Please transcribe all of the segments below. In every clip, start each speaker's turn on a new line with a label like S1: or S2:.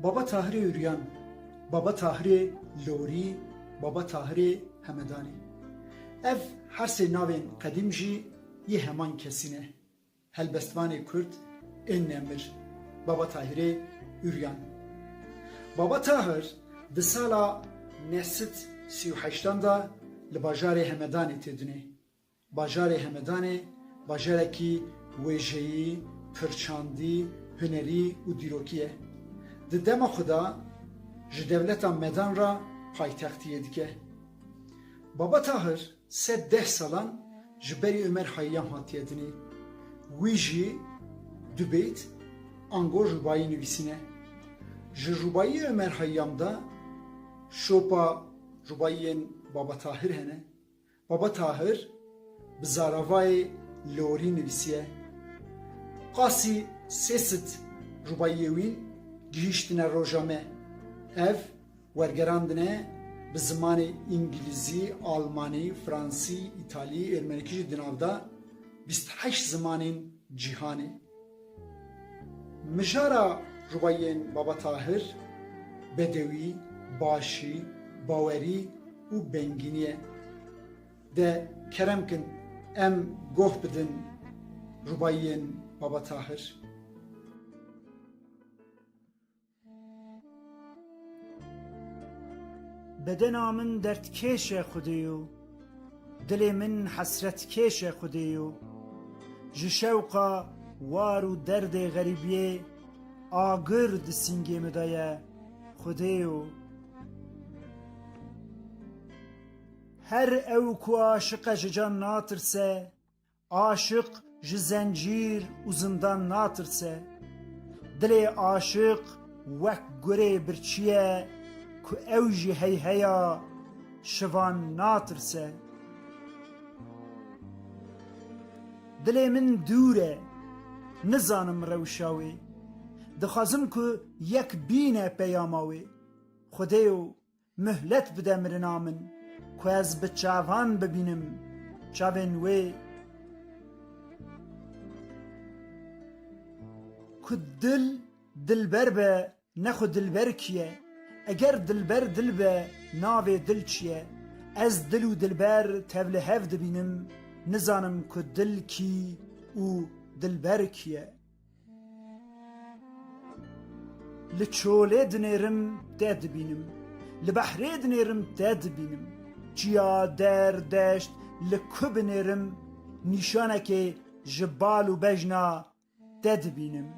S1: Baba Tahirê Üryan, Baba Tahirê Lorî, Baba Tahirê Hemedanî. Ev her sê navên qedîm jî yê heman kesî ne. Helbestvanê Kurd ên nemir Baba Tahirê Üryan. Baba Tahir di sala 1938 da li bajarê Hemedanê têdine. Bajarê Hemedanê bajarekî wêjeyî, pirçandî, hunerî û dîrokî ye. Di dema xwe de ji dewleta Medan ra paytextiyê dike. Baba Tahir sed 10 salan ji berî Ömer Hayyam hatiye dinê. Wî jî dubêt ango rûbayî nivîsîne. Ji rûbayî Ömer Hayyam da şopa rûbayiyên Baba Tahir hene. Baba Tahir bi zaravayê Lorî nivîsiye. Qasî sê sit rûbayiyê wî gihîştine rojame. Ev wergerandine bi zimanê İngilîzî, Almanî, Fransî, İtalî, Ermenîkî jî di nav da 28 zimanên cîhanê. Mijara rûbayiyên Baba Tahir bedewî, başî, bawerî û bengînî ye. De kerem kin em goh bidin rûbayiyên Baba Tahir.
S2: بدنا من دردکێش خودیو دلێ من حەسرەتکێش خودیو ji şewqa war û derdê xerîbiyê agir di sîngê me de ye xudêyo her ew ku aşiqe ji can natirse aşiq ji zencîr û zindan natirse dilê aşiq wek gurê birçiye ku ew jî heyheya şivan natirse dilê min dûr e nizanim rewşa wê dixwazim ku yek bîne peyama wê xwedêyo mühlet bide mirina min ku ez bi çavan bibînim çavên wê ku dil dilber be nexwe dilber kiye eger dilber dil be navê dil çi ye ez dil û dilber tevli hev dibînim nizanim ku dil kî û dilber kî ye li çolê dinêrim te dibînim li behrê dinêrim te dibînim çiya der deşt li ku binêrim nîşanekê ji bal û bejna te dibînim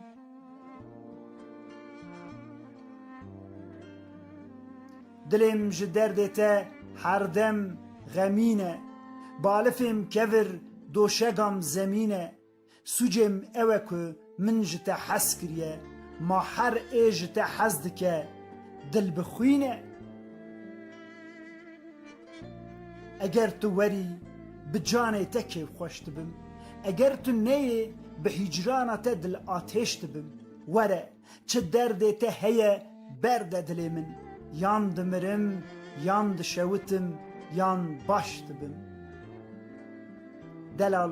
S2: dilêm ji derdê te herdem xemîn e balifêm kevir doşegam zemîn e sucêm ew e ku min ji te hez kiriye ma her ê ji te hez dike dil bixwîne eger tu werî bi canê te kêfxweş dibim eger tu neyê bi hîcrana te dil atêş dibim were çi derdê te heye berde dilê min yan dimirim yan dişewitim yan baş dibim delal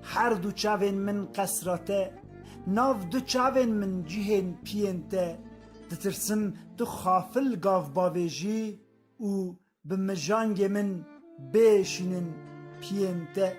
S2: her du çavên min qesra te nav du çavên min cihên piyên te ditirsim tu xafil gavbavê jî û bi mijangê min bêşînin piyên te